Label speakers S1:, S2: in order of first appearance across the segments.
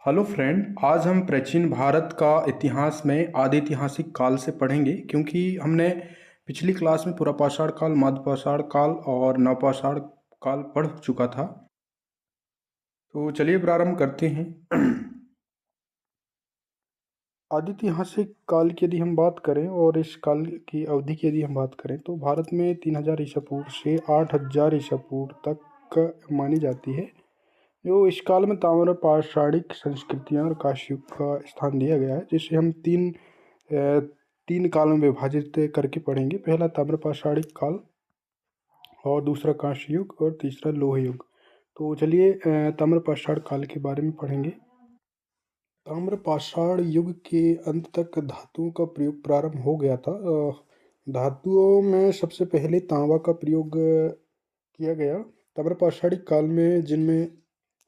S1: Hello friend, आज हम प्राचीन भारत का इतिहास में आदि ऐतिहासिक काल से पढ़ेंगे क्योंकि हमने पिछली क्लास में पुरापाषाण काल, मध्यपाषाण काल और नवपाषाण काल पढ़ चुका था। तो चलिए प्रारंभ करते हैं। आदि ऐतिहासिक काल की यदि हम बात करें और इस काल की अवधि की यदि हम बात करें तो भारत में 3000 ईसा पूर्व से 8000 ईसा पूर्व तक मानी जाती है। जो इस काल में ताम्र पाषाणिक संस्कृतियां और काशी युग का स्थान दिया गया है, जिसे हम तीन काल में विभाजित करके पढ़ेंगे। पहला ताम्र पाषाणिक काल और दूसरा काशी युग और तीसरा लोह युग। तो चलिए ताम्र पाषाण काल के बारे में पढ़ेंगे। ताम्र पाषाण युग के अंत तक धातुओं का प्रयोग प्रारंभ हो गया था। धातुओं में सबसे पहले तांबा का प्रयोग किया गया। ताम्र पाषाणिक काल में जिनमें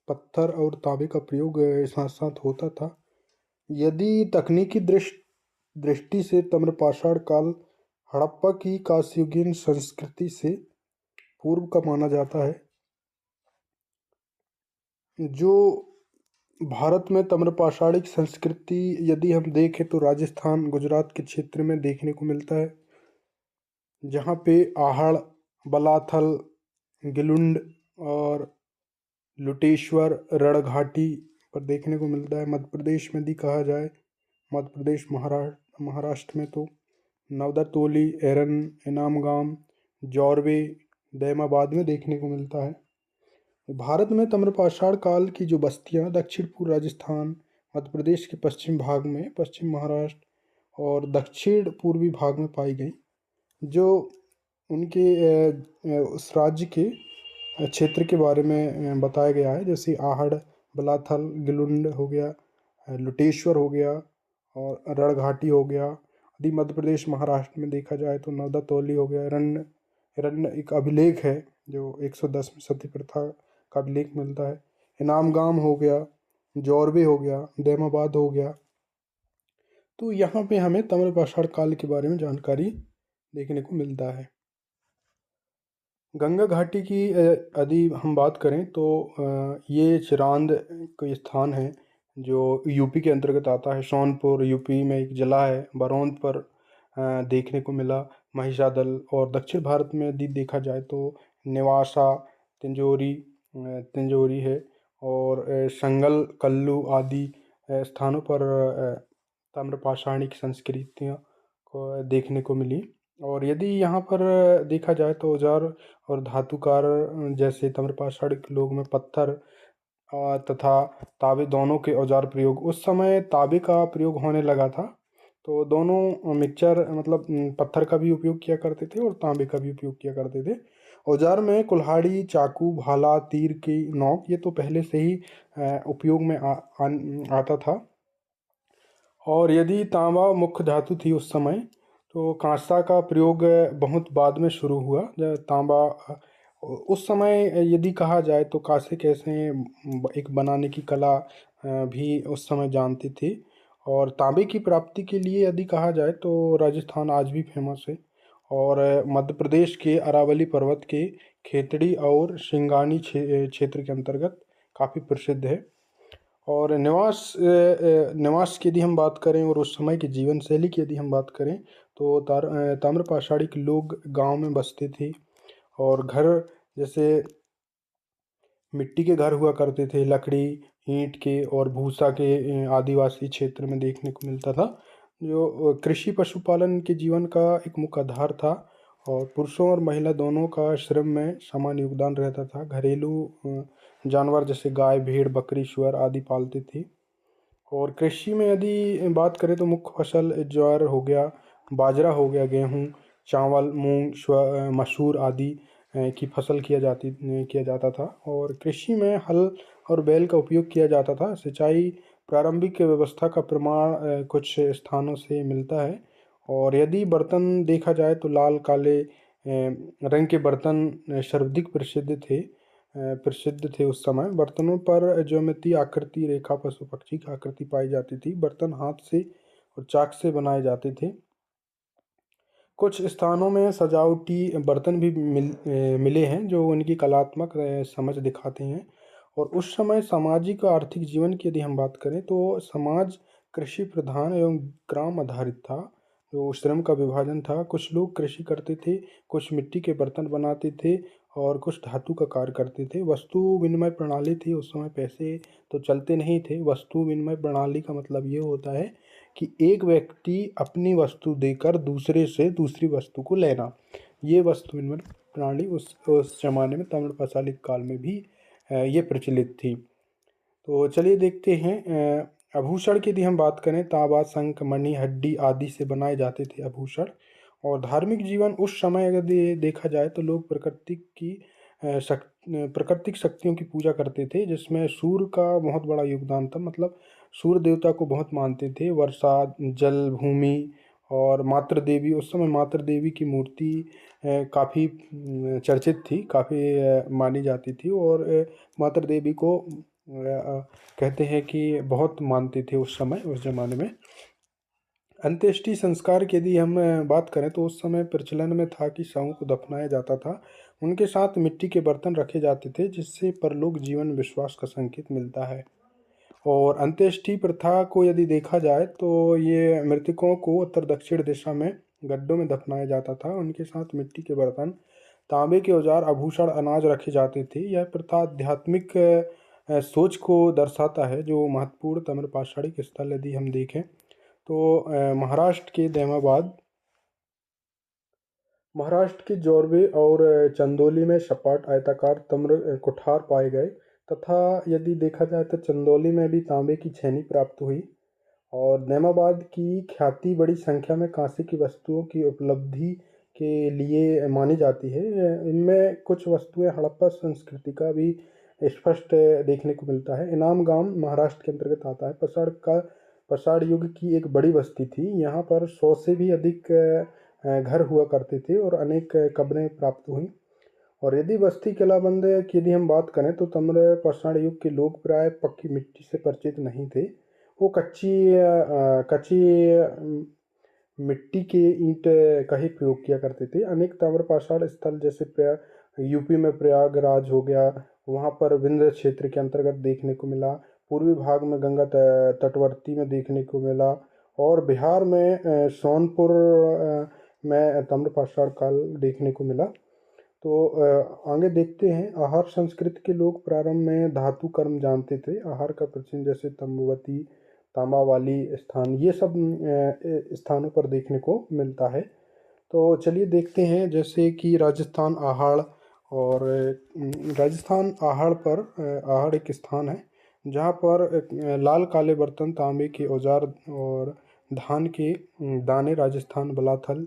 S1: पत्थर और तांबे का प्रयोग साथ साथ होता था। यदि तकनीकी दृष्टि से ताम्रपाषाण काल हड़प्पा की कांस्ययुगीन संस्कृति से पूर्व का माना जाता है। जो भारत में ताम्रपाषाणिक संस्कृति यदि हम देखें तो राजस्थान, गुजरात के क्षेत्र में देखने को मिलता है, जहाँ पे आहड़, बलाथल, गिलुंड और लुटेश्वर, रणघाटी पर देखने को मिलता है। मध्य प्रदेश में यदि कहा जाए, मध्य प्रदेश महाराष्ट्र में तो नवदा, एरन, इनामगाम, जौरवे, दैमाबाद में देखने को मिलता है। भारत में ताम्रपाषाण काल की जो बस्तियां दक्षिण पूर्व राजस्थान, मध्य प्रदेश के पश्चिम भाग में, पश्चिम महाराष्ट्र और दक्षिण पूर्वी भाग में पाई गई, जो उनके उस राज्य के क्षेत्र के बारे में बताया गया है। जैसे आहड़, बलाथल, गिलुंड हो गया, लुटेश्वर हो गया और रणघाटी हो गया। यदि मध्य प्रदेश महाराष्ट्र में देखा जाए तो नवदा हो गया। रण्य एक अभिलेख है जो 110 में सती प्रथा का अभिलेख मिलता है। इनामगाम हो गया, जौरवे हो गया, दैमाबाद हो गया। तो यहाँ पे हमें ताम्रपाषाण काल के बारे में जानकारी देखने को मिलता है। गंगा घाटी की यदि हम बात करें तो ये चिरांद कोई स्थान है जो यूपी के अंतर्गत आता है। सोनपुर यूपी में एक जिला है, बरौंद पर देखने को मिला। महिषादल और दक्षिण भारत में यदि देखा जाए तो नेवासा, तिंजोरी है और संगल, कल्लू आदि स्थानों पर ताम्रपाषाणिक संस्कृतियों को देखने को मिली। और यदि यहाँ पर देखा जाए तो औजार और धातुकार जैसे ताम्रपाषाणिक लोग में पत्थर तथा तांबे दोनों के औजार प्रयोग, उस समय तांबे का प्रयोग होने लगा था। तो दोनों मिक्सचर मतलब पत्थर का भी उपयोग किया करते थे और तांबे का भी उपयोग किया करते थे। औजार में कुल्हाड़ी, चाकू, भाला, तीर की नोक, ये तो पहले से ही उपयोग में आता था। और यदि तांबा मुख्य धातु थी उस समय, तो कांसा का प्रयोग बहुत बाद में शुरू हुआ। जब तांबा उस समय यदि कहा जाए तो कांसे कैसे एक बनाने की कला भी उस समय जानते थे। और तांबे की प्राप्ति के लिए यदि कहा जाए तो राजस्थान आज भी फेमस है और मध्य प्रदेश के अरावली पर्वत के खेतड़ी और सिंगानी क्षेत्र के अंतर्गत काफ़ी प्रसिद्ध है। और निवास की यदि हम बात करें और उस समय की जीवन शैली की यदि हम बात करें तो ताम्रपाषाणिक लोग गांव में बसते थे और घर जैसे मिट्टी के घर हुआ करते थे, लकड़ी, ईंट के और भूसा के आदिवासी क्षेत्र में देखने को मिलता था। जो कृषि पशुपालन के जीवन का एक मुख्य आधार था और पुरुषों और महिला दोनों का श्रम में समान योगदान रहता था। घरेलू जानवर जैसे गाय, भेड़, बकरी, सूअर आदि पालते थे। और कृषि में यदि बात करें तो मुख्य फसल ज्वार हो गया, बाजरा हो गया, गेहूँ, चावल, मूंग, मसूर आदि की फसल किया जाता था। और कृषि में हल और बैल का उपयोग किया जाता था। सिंचाई प्रारंभिक व्यवस्था का प्रमाण कुछ स्थानों से मिलता है। और यदि बर्तन देखा जाए तो लाल, काले रंग के बर्तन सर्वाधिक प्रसिद्ध थे उस समय। बर्तनों पर ज्योमेट्री, आकृति, रेखा, पशु पक्षी की आकृति पाई जाती थी। बर्तन हाथ से और चाक से बनाए जाते थे। कुछ स्थानों में सजावटी बर्तन भी मिले हैं जो उनकी कलात्मक समझ दिखाते हैं। और उस समय सामाजिक और आर्थिक जीवन की यदि हम बात करें तो समाज कृषि प्रधान एवं ग्राम आधारित था। जो श्रम का विभाजन था, कुछ लोग कृषि करते थे, कुछ मिट्टी के बर्तन बनाते थे और कुछ धातु का कार्य करते थे। वस्तु विनिमय प्रणाली थी, उस समय पैसे तो चलते नहीं थे। वस्तु विनिमय प्रणाली का मतलब ये होता है कि एक व्यक्ति अपनी वस्तु देकर दूसरे से दूसरी वस्तु को लेना। ये वस्तु विनिमय प्रणाली उस ज़माने में तमिल पाषाणिक काल में भी ये प्रचलित थी। तो चलिए देखते हैं आभूषण की यदि हम बात करें, तांबा, शंख, मणि, हड्डी आदि से बनाए जाते थे आभूषण। और धार्मिक जीवन उस समय यदि देखा जाए तो लोग प्राकृतिक शक्तियों की पूजा करते थे, जिसमें सूर्य का बहुत बड़ा योगदान था। मतलब सूर्य देवता को बहुत मानते थे। वर्षा, जल, भूमि और मातृ देवी, उस समय मातृ देवी की मूर्ति काफ़ी चर्चित थी, काफ़ी मानी जाती थी। और मातृ देवी को कहते हैं कि बहुत मानते थे उस समय, उस ज़माने में। अंत्येष्टि संस्कार की यदि हम बात करें तो उस समय प्रचलन में था कि शवों को दफनाया जाता था। उनके साथ मिट्टी के बर्तन रखे जाते थे, जिससे परलोक जीवन विश्वास का संकेत मिलता है। और अंत्येष्टि प्रथा को यदि देखा जाए तो ये मृतकों को उत्तर दक्षिण दिशा में गड्ढों में दफनाया जाता था। उनके साथ मिट्टी के बर्तन, तांबे के औजार, आभूषण, अनाज रखे जाते थे। यह प्रथा आध्यात्मिक सोच को दर्शाता है। जो महत्वपूर्ण ताम्रपाषाणिक स्थल यदि हम देखें तो महाराष्ट्र के दैमाबाद, महाराष्ट्र के जोरवे और चंदौली में सपाट आयताकार ताम्र कुठार पाए गए। तथा यदि देखा जाए तो चंदौली में भी तांबे की छेनी प्राप्त हुई। और नेमाबाद की ख्याति बड़ी संख्या में कांसे की वस्तुओं की उपलब्धि के लिए मानी जाती है। इनमें कुछ वस्तुएं हड़प्पा संस्कृति का भी स्पष्ट देखने को मिलता है। इनाम गांव महाराष्ट्र के अंतर्गत आता है। पसाड़ युग की एक बड़ी बस्ती थी। यहाँ पर 100 से भी अधिक घर हुआ करते थे और अनेक कब्रें प्राप्त हुई। और यदि बस्ती किलाबंद की यदि हम बात करें तो ताम्र पाषाण युग के लोग प्राय पक्की मिट्टी से परिचित नहीं थे। वो कच्ची मिट्टी के ईंट का ही प्रयोग किया करते थे। अनेक ताम्रपाषाण स्थल जैसे यूपी में प्रयागराज हो गया, वहाँ पर विंध्य क्षेत्र के अंतर्गत देखने को मिला। पूर्वी भाग में गंगा तटवर्ती में देखने को मिला। और बिहार में सोनपुर में ताम्रपाषाण काल देखने को मिला। तो आगे देखते हैं। आहार संस्कृति के लोग प्रारंभ में धातु कर्म जानते थे। आहार का प्रचिन जैसे तंबुवती, तांबा वाली स्थान, ये सब स्थानों पर देखने को मिलता है। तो चलिए देखते हैं, जैसे कि राजस्थान आहाड़। और राजस्थान आहाड़ पर आहाड़ एक स्थान है जहाँ पर लाल काले बर्तन, तांबे के औजार और धान के दाने, राजस्थान बलाथल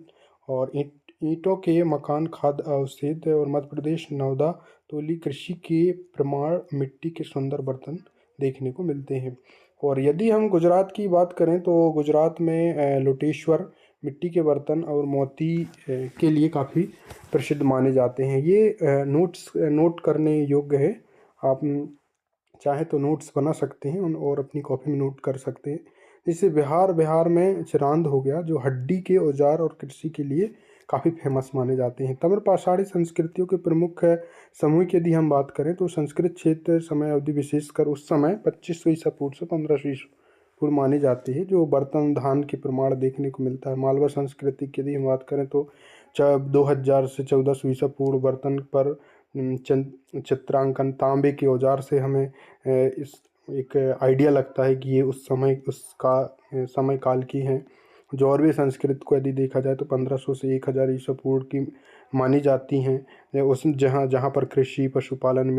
S1: और ईंटों के मकान, खाद्य अवशेष और मध्य प्रदेश नवदा तोली कृषि के प्रमाण, मिट्टी के सुंदर बर्तन देखने को मिलते हैं। और यदि हम गुजरात की बात करें तो गुजरात में लोटेश्वर मिट्टी के बर्तन और मोती के लिए काफ़ी प्रसिद्ध माने जाते हैं। ये नोट करने योग्य है। आप चाहे तो नोट्स बना सकते हैं और अपनी कॉपी में नोट कर सकते हैं। जैसे बिहार में चिरांद हो गया, जो हड्डी के औजार और कृषि के लिए काफ़ी फेमस माने जाते हैं। ताम्रपाषाणी संस्कृतियों के प्रमुख समूह की यदि हम बात करें तो संस्कृत क्षेत्र समय अवधि विशेषकर उस समय 2500 ईसा पूर्व से 1500 ईसा पूर्व मानी जाती है, जो बर्तन धान के प्रमाण देखने को मिलता है। मालवा संस्कृति की यदि हम बात करें तो 2000 से 1400 ईसा पूर्व बर्तन पर चित्रांकन तांबे के औजार से हमें इस एक आइडिया लगता है कि ये समय काल की हैं। जौरवी संस्कृत को यदि देखा जाए तो 1500 से 1000 ईसा पूर्व की मानी जाती हैं। उस जहाँ पर कृषि, पशुपालन,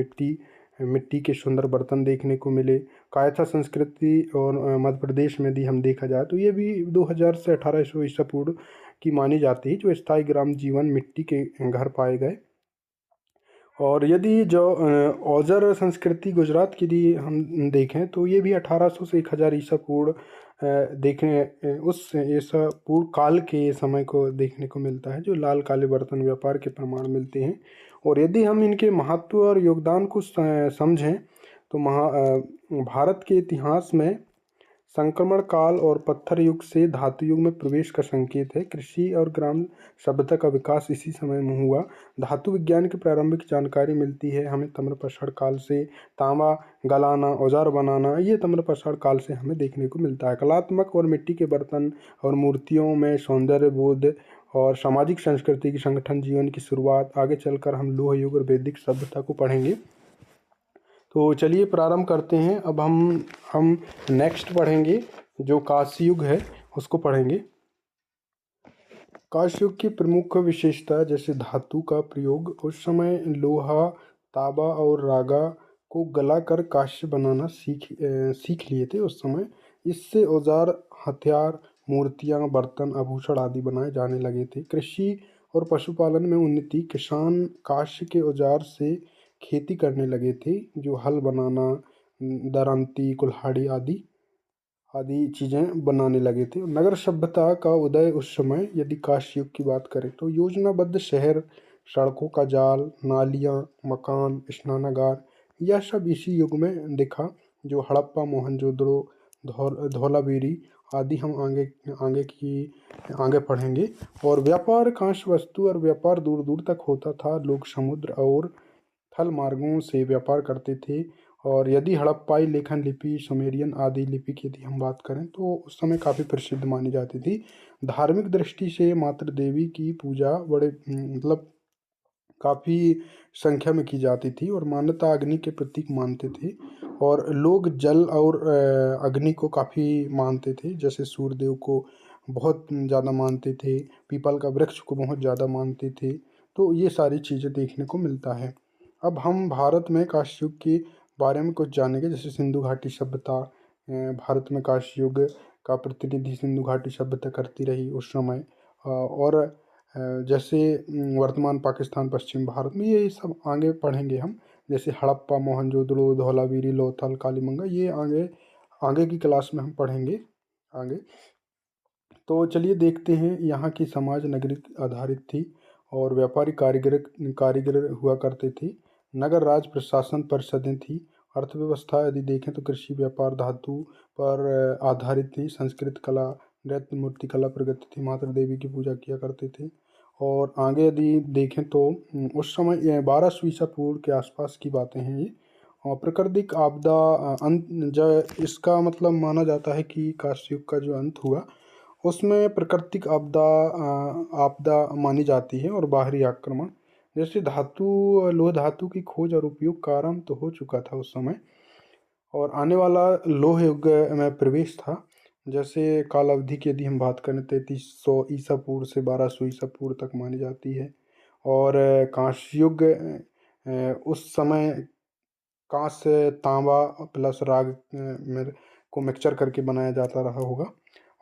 S1: मिट्टी के सुंदर बर्तन देखने को मिले। कायथा संस्कृति और मध्य प्रदेश में यदि हम देखा जाए तो ये भी 2000 से 1800 ईसा पूर्व की मानी जाती है, जो स्थायी ग्राम जीवन मिट्टी के घर पाए गए। और यदि जो औजर संस्कृति गुजरात की यदि हम देखें तो ये भी 1800 से 1000 ईसा पूर्व उस ईसा पूर्व काल के समय को देखने को मिलता है, जो लाल काले बर्तन व्यापार के प्रमाण मिलते हैं। और यदि हम इनके महत्व और योगदान को समझें तो भारत के इतिहास में संक्रमण काल और पत्थर युग से धातु युग में प्रवेश का संकेत है। कृषि और ग्राम सभ्यता का विकास इसी समय में हुआ। धातु विज्ञान की प्रारंभिक जानकारी मिलती है हमें ताम्रपाषाण काल से। तांबा गलाना, औजार बनाना, ये ताम्रपाषाण काल से हमें देखने को मिलता है। कलात्मक और मिट्टी के बर्तन और मूर्तियों में सौंदर्य बोध और सामाजिक संस्कृति की संगठन जीवन की शुरुआत। आगे चलकर हम लोह युग और वैदिक सभ्यता को पढ़ेंगे। तो चलिए प्रारंभ करते हैं। अब हम नेक्स्ट पढ़ेंगे जो कांस्य युग है, उसको पढ़ेंगे। कांस्य युग की प्रमुख विशेषता जैसे धातु का प्रयोग। उस समय लोहा, तांबा और रागा को गलाकर कांस्य बनाना सीख लिए थे उस समय। इससे औजार, हथियार, मूर्तियां, बर्तन, आभूषण आदि बनाए जाने लगे थे। कृषि और पशुपालन में उन्नति। किसान कांस्य के औजार से खेती करने लगे थे, जो हल बनाना, दरांती, कुल्हाड़ी आदि आदि चीज़ें बनाने लगे थे। नगर सभ्यता का उदय उस समय, यदि कांस्य युग की बात करें तो योजनाबद्ध शहर, सड़कों का जाल, नालियाँ, मकान, स्नानागार, यह सब इसी युग में दिखा, जो हड़प्पा, मोहनजोदड़ो, धौलावीरी आदि हम आगे पढ़ेंगे। और व्यापार, कांस्य वस्तु और व्यापार दूर दूर तक होता था। लोग समुद्र और थल मार्गों से व्यापार करते थे। और यदि हड़प्पाई लेखन लिपि, सुमेरियन आदि लिपि की यदि हम बात करें तो उस समय काफ़ी प्रसिद्ध मानी जाती थी। धार्मिक दृष्टि से मातृ देवी की पूजा बड़े मतलब काफ़ी संख्या में की जाती थी और मान्यता अग्नि के प्रतीक मानते थे। और लोग जल और अग्नि को काफ़ी मानते थे, जैसे सूर्यदेव को बहुत ज़्यादा मानते थे, पीपल का वृक्ष को बहुत ज़्यादा मानते थे। तो ये सारी चीज़ें देखने को मिलता है। अब हम भारत में कांस्य युग के बारे में कुछ जानेंगे। जैसे सिंधु घाटी सभ्यता, भारत में कांस्य युग का प्रतिनिधि सिंधु घाटी सभ्यता करती रही उस समय। और जैसे वर्तमान पाकिस्तान, पश्चिम भारत में, ये सब आगे पढ़ेंगे हम। जैसे हड़प्पा, मोहनजोदड़ो, धौलावीरी, लोथल, कालीबंगा, ये आगे आगे की क्लास में हम पढ़ेंगे आगे। तो चलिए देखते हैं। यहाँ की समाज नगरी आधारित थी और व्यापारी कारीगर हुआ करते थे। नगर राज प्रशासन परिषदें थी। अर्थव्यवस्था यदि देखें तो कृषि, व्यापार, धातु पर आधारित थी। संस्कृत कला, नृत्य, मूर्ति कला प्रगति थी। मातृ देवी की पूजा किया करते थे। और आगे यदि देखें तो उस समय 1200 ईसा पूर्व के आसपास की बातें हैं ये। और प्राकृतिक आपदा इसका मतलब माना जाता है कि कांस्य युग का जो अंत हुआ उसमें प्राकृतिक आपदा मानी जाती है और बाहरी आक्रमण। जैसे लोह धातु की खोज और उपयोग का आरंभ तो हो चुका था उस समय और आने वाला लोह युग में प्रवेश था। जैसे काल अवधि की यदि हम बात करें 3300 ईसा पूर्व से 1200 ईसा पूर्व तक मानी जाती है। और कांस्य युग उस समय कांस्य, तांबा प्लस राग को मिक्सचर करके बनाया जाता रहा होगा।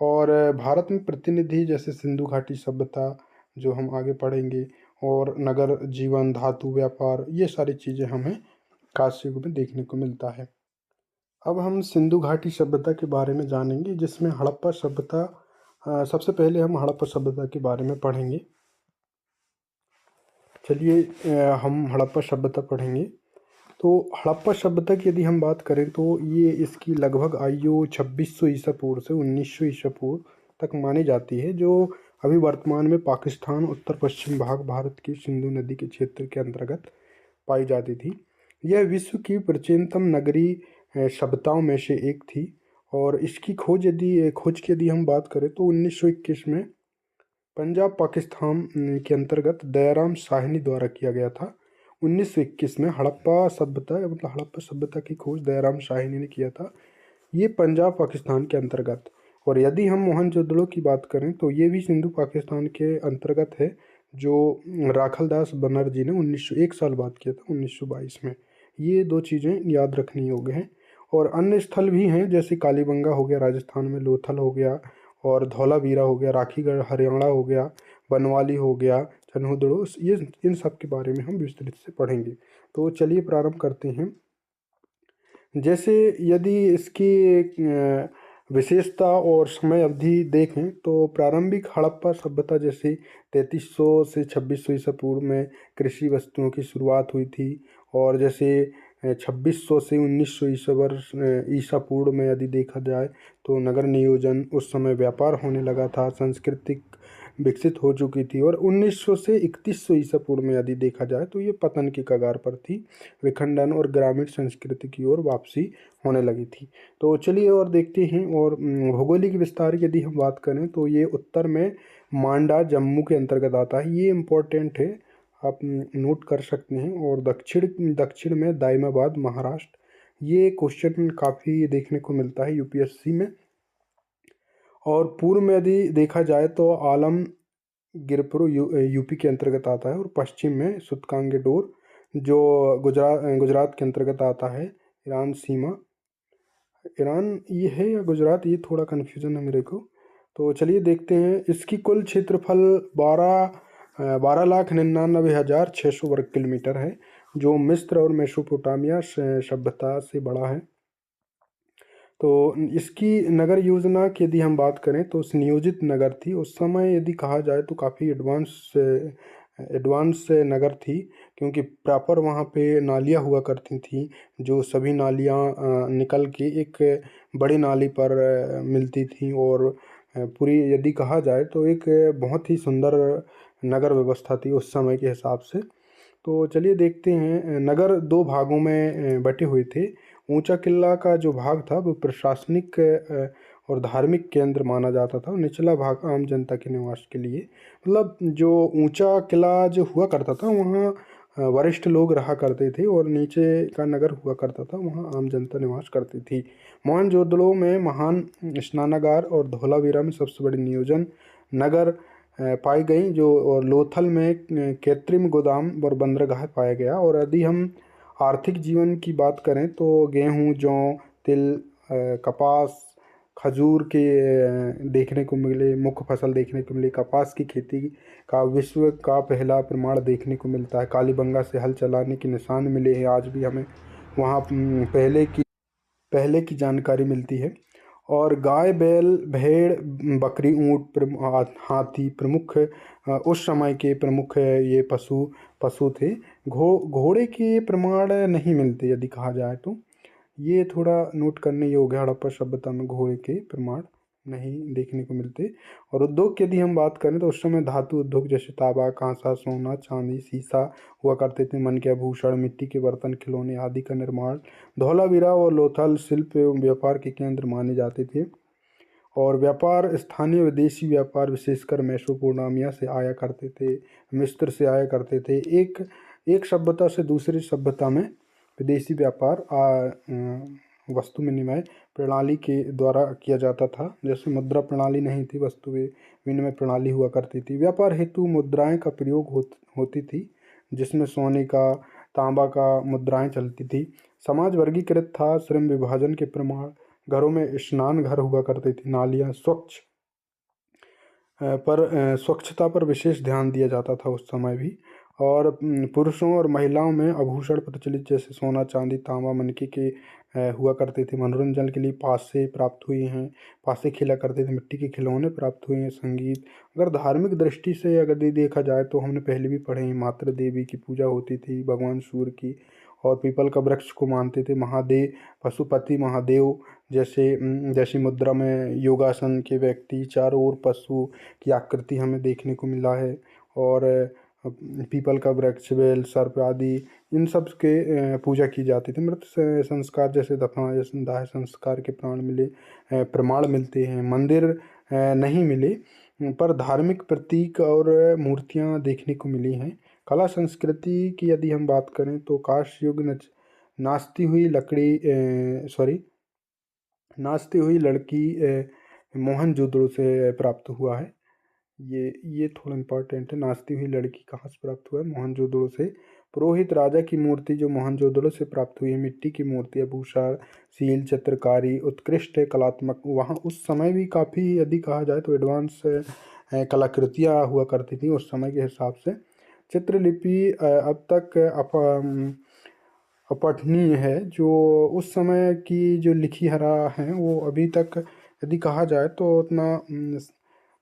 S1: और भारत में प्रतिनिधि जैसे सिंधु घाटी सभ्यता जो हम आगे पढ़ेंगे, और नगर जीवन, धातु व्यापार, ये सारी चीज़ें हमें कांस्य युग में देखने को मिलता है। अब हम सिंधु घाटी सभ्यता के बारे में जानेंगे, जिसमें हड़प्पा सभ्यता सबसे पहले हम हड़प्पा सभ्यता के बारे में पढ़ेंगे। चलिए हम हड़प्पा सभ्यता पढ़ेंगे। तो हड़प्पा सभ्यता की यदि हम बात करें तो ये इसकी लगभग आयु 2600 ईसा पूर्व से 1900 ईसा पूर्व तक मानी जाती है, जो अभी वर्तमान में पाकिस्तान उत्तर पश्चिम भाग भारत की सिंधु नदी के क्षेत्र के अंतर्गत पाई जाती थी। यह विश्व की प्राचीनतम नगरी सभ्यताओं में से एक थी। और इसकी खोज की यदि हम बात करें तो 1921 में पंजाब पाकिस्तान के अंतर्गत दयाराम साहनी द्वारा किया गया था। 1921 में हड़प्पा सभ्यता मतलब हड़प्पा सभ्यता की खोज दयाराम साहनी ने किया था। ये पंजाब पाकिस्तान के अंतर्गत। और यदि हम मोहनजोदड़ो की बात करें तो ये भी सिंधु पाकिस्तान के अंतर्गत है, जो राखलदास बनर्जी ने 1901 साल बाद किया था 1922 में। ये दो चीज़ें याद रखनी योग्य हैं। और अन्य स्थल भी हैं, जैसे कालीबंगा हो गया राजस्थान में, लोथल हो गया, और धौलावीरा हो गया, राखीगढ़ हरियाणा हो गया, बनवाली हो गया, चन्हूदड़ो, ये इन सब के बारे में हम विस्तृत से पढ़ेंगे। तो चलिए प्रारंभ करते हैं। जैसे यदि इसकी विशेषता और समय अवधि देखें तो प्रारंभिक हड़प्पा सभ्यता जैसे 3300 से 2600 ईसा पूर्व में कृषि वस्तुओं की शुरुआत हुई थी। और जैसे 2600 से 1900 ईसा वर्ष ईसा पूर्व में यदि देखा जाए तो नगर नियोजन उस समय व्यापार होने लगा था, सांस्कृतिक विकसित हो चुकी थी। और 1900 से 3100 ईसा पूर्व में यदि देखा जाए तो ये पतन की कगार पर थी, विखंडन और ग्रामीण संस्कृति की ओर वापसी होने लगी थी। तो चलिए और देखते हैं। और भौगोलिक विस्तार की यदि हम बात करें तो ये उत्तर में मांडा जम्मू के अंतर्गत आता है, ये इम्पोर्टेंट है, आप नोट कर सकते हैं। और दक्षिण दक्षिण में दाइमाबाद महाराष्ट्र, ये क्वेश्चन काफ़ी देखने को मिलता है यूपीएससी में। और पूर्व में यदि देखा जाए तो आलमगीरपुर यूपी के अंतर्गत आता है। और पश्चिम में सुतकांगेडोर जो गुजरात के अंतर्गत आता है। ईरान सीमा, ईरान ये है या गुजरात, ये थोड़ा कन्फ्यूज़न है मेरे को। तो चलिए देखते हैं। इसकी कुल क्षेत्रफल 12,99,600 वर्ग किलोमीटर है, जो मिस्र और मेसोपोटामिया सभ्यता से बड़ा है। तो इसकी नगर योजना की यदि हम बात करें तो सुनियोजित नगर थी उस समय, यदि कहा जाए तो काफ़ी एडवांस नगर थी, क्योंकि प्रॉपर वहाँ पे नालियाँ हुआ करती थी, जो सभी नालियाँ निकल के एक बड़ी नाली पर मिलती थी। और पूरी यदि कहा जाए तो एक बहुत ही सुंदर नगर व्यवस्था थी उस समय के हिसाब से। तो चलिए देखते हैं। नगर दो भागों में बटे हुए थे। ऊंचा किला का जो भाग था वो प्रशासनिक और धार्मिक केंद्र माना जाता था, और निचला भाग आम जनता के निवास के लिए। मतलब जो ऊंचा किला जो हुआ करता था वहाँ वरिष्ठ लोग रहा करते थे, और नीचे का नगर हुआ करता था वहाँ आम जनता निवास करती थी। मोहनजोदड़ो में महान स्नानागार और धौलावीरा में सबसे बड़ी नियोजन नगर पाई गई, जो और लोथल में कृत्रिम गोदाम और बंदरगाह पाया गया। और यदि हम आर्थिक जीवन की बात करें तो गेहूँ, जौ, तिल, कपास, खजूर के देखने को मिले, मुख्य फसल देखने को मिले। कपास की खेती का विश्व का पहला प्रमाण देखने को मिलता है। कालीबंगा से हल चलाने के निशान मिले हैं, आज भी हमें वहाँ पहले की जानकारी मिलती है। और गाय, बैल, भेड़, बकरी, ऊँट, हाथी प्रमुख उस समय के प्रमुख ये पशु थे। घोड़े के प्रमाण नहीं मिलते यदि कहा जाए तो, ये थोड़ा नोट करने योग्य। हड़प्पा सभ्यता में घोड़े के प्रमाण नहीं देखने को मिलते। और उद्योग की यदि हम बात करें तो उस समय धातु उद्योग जैसे तांबा, कांसा, सोना, चांदी, शीशा हुआ करते थे। मन के आभूषण, मिट्टी के बर्तन, खिलौने आदि का निर्माण। धौलावीरा और लोथल शिल्प एवं व्यापार के केंद्र माने जाते थे। और व्यापार, स्थानीय विदेशी व्यापार विशेषकर मेसोपोटामिया से आया करते थे, मिस्र से आया करते थे। एक सभ्यता से दूसरी सभ्यता में विदेशी व्यापार वस्तु विनिमय प्रणाली के द्वारा किया जाता था। जैसे मुद्रा प्रणाली नहीं थी, वस्तु विनिमय प्रणाली हुआ करती थी। व्यापार हेतु मुद्राएं का प्रयोग होती थी, जिसमें सोने का, तांबा का मुद्राएं चलती थी। समाज वर्गीकृत था, श्रम विभाजन के प्रमाण। घरों में स्नान घर हुआ करते थे, नालियाँ स्वच्छता पर विशेष ध्यान दिया जाता था उस समय भी। और पुरुषों और महिलाओं में आभूषण प्रचलित जैसे सोना, चांदी, तांबा, मनके के हुआ करते थे। मनोरंजन के लिए पासे प्राप्त हुए हैं, पासे खेला करते थे। मिट्टी के खिलौने प्राप्त हुए हैं। संगीत, अगर धार्मिक दृष्टि से अगर देखा जाए तो हमने पहले भी पढ़े हैं, मातृ देवी की पूजा होती थी, भगवान सूर्य की। और पीपल का वृक्ष को मानते थे महादेव, पशुपति महादेव। जैसी मुद्रा में योगासन के व्यक्ति, चारों ओर पशु की आकृति हमें देखने को मिला है। और पीपल का वृक्ष, बेल, सर्प आदि, इन सब के पूजा की जाती थी। मृत संस्कार जैसे दफनाए, दाह संस्कार के प्रमाण मिलते हैं। मंदिर नहीं मिले, पर धार्मिक प्रतीक और मूर्तियाँ देखने को मिली हैं। कला संस्कृति की यदि हम बात करें तो कांस्य युग नाचती हुई लड़की मोहनजोदड़ो से प्राप्त हुआ है। ये थोड़ा इम्पोर्टेंट है। नाचती हुई लड़की कहाँ से प्राप्त हुआ है? मोहनजोदड़ो से। पुरोहित राजा की मूर्ति जो मोहनजोदड़ो से प्राप्त हुई है। मिट्टी की मूर्ति, आभूषण, सील, चित्रकारी, उत्कृष्ट कलात्मक। वहाँ उस समय भी काफ़ी यदि कहा जाए तो एडवांस कलाकृतियाँ हुआ करती थी उस समय के हिसाब से। चित्रलिपि अब तक अपठनीय है, जो उस समय की जो लिखी हरा हैं वो अभी तक यदि कहा जाए तो उतना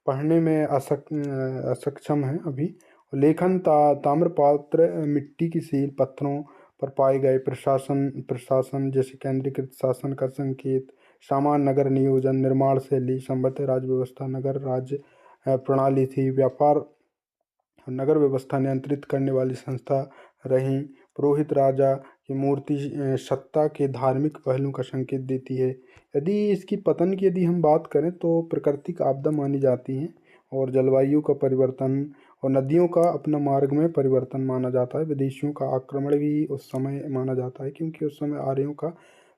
S1: पढ़ने में असक्षम है अभी। लेखन, ताम्रपात्र, मिट्टी की सील, पत्थरों पर पाए गए प्रशासन प्रशासन जैसे केंद्रीकृत शासन का संकेत, सामान्य नगर नियोजन, निर्माण शैली, संबद्ध राज्य व्यवस्था, नगर राज्य प्रणाली थी, व्यापार नगर व्यवस्था नियंत्रित करने वाली संस्था रही, पुरोहित राजा की मूर्ति सत्ता के धार्मिक पहलू का संकेत देती है। यदि इसकी पतन की यदि हम बात करें तो प्राकृतिक आपदा मानी जाती है, और जलवायु का परिवर्तन और नदियों का अपना मार्ग में परिवर्तन माना जाता है। विदेशियों का आक्रमण भी उस समय माना जाता है, क्योंकि उस समय आर्यों का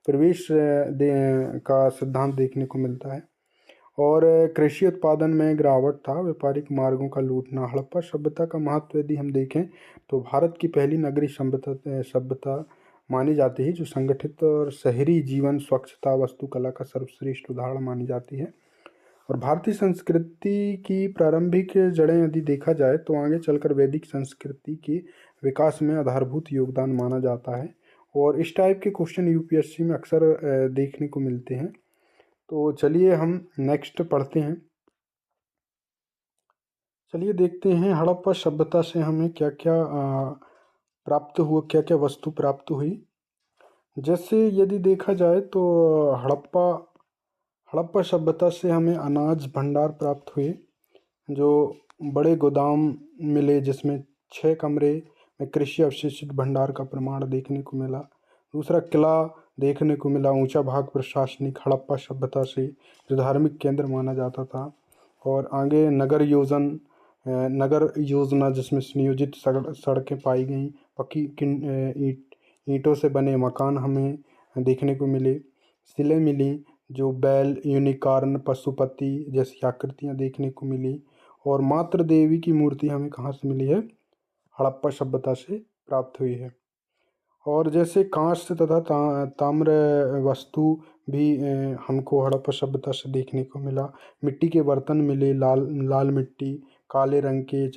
S1: प्रवेश का सिद्धांत देखने को मिलता है। और कृषि उत्पादन में गिरावट था, व्यापारिक मार्गों का लूटना। हड़प्पा सभ्यता का महत्व यदि हम देखें तो भारत की पहली नगरीय सभ्यता सभ्यता मानी जाती है, जो संगठित और शहरी जीवन, स्वच्छता, वास्तुकला का सर्वश्रेष्ठ उदाहरण मानी जाती है। और भारतीय संस्कृति की प्रारंभिक जड़ें यदि देखा जाए तो आगे चलकर वैदिक संस्कृति के विकास में आधारभूत योगदान माना जाता है। और इस टाइप के क्वेश्चन यूपीएससी में अक्सर देखने को मिलते हैं। तो चलिए हम नेक्स्ट पढ़ते हैं। चलिए देखते हैं हड़प्पा सभ्यता से हमें क्या क्या प्राप्त हुआ, क्या क्या वस्तु प्राप्त हुई। जैसे यदि देखा जाए तो हड़प्पा हड़प्पा सभ्यता से हमें अनाज भंडार प्राप्त हुए, जो बड़े गोदाम मिले जिसमें 6 कमरे में कृषि अवशिष्ट भंडार का प्रमाण देखने को मिला। दूसरा किला देखने को मिला, ऊंचा भाग प्रशासनिक हड़प्पा सभ्यता से, जो धार्मिक केंद्र माना जाता था। और आगे नगर योजना जिसमें सुनियोजित सड़कें पाई गई, पक्की ईंटों से बने मकान हमें देखने को मिले, सिलें मिली, जो बैल, यूनिकॉर्न, पशुपति जैसी आकृतियाँ देखने को मिली। और मातृ देवी की मूर्ति हमें कहाँ से मिली है? हड़प्पा सभ्यता से प्राप्त हुई है। और जैसे कांस्य तथा ताम्र वस्तु भी हमको हड़प्पा सभ्यता से देखने को मिला। मिट्टी के बर्तन मिले, लाल लाल मिट्टी, काले रंग के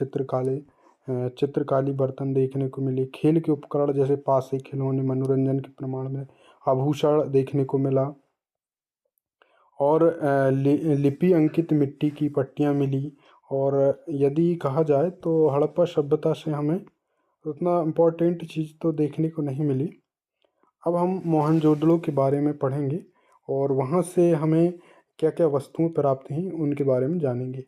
S1: चित्रकाली बर्तन देखने को मिले। खेल के उपकरण जैसे पासे, खिलौने, मनोरंजन के प्रमाण में आभूषण देखने को मिला। और लिपि अंकित मिट्टी की पट्टियाँ मिली। और यदि कहा जाए तो हड़प्पा सभ्यता से हमें उतना इम्पोर्टेंट चीज़ तो देखने को नहीं मिली। अब हम मोहनजोदड़ो के बारे में पढ़ेंगे और वहाँ से हमें क्या क्या वस्तुएं प्राप्त हुई उनके बारे में जानेंगे।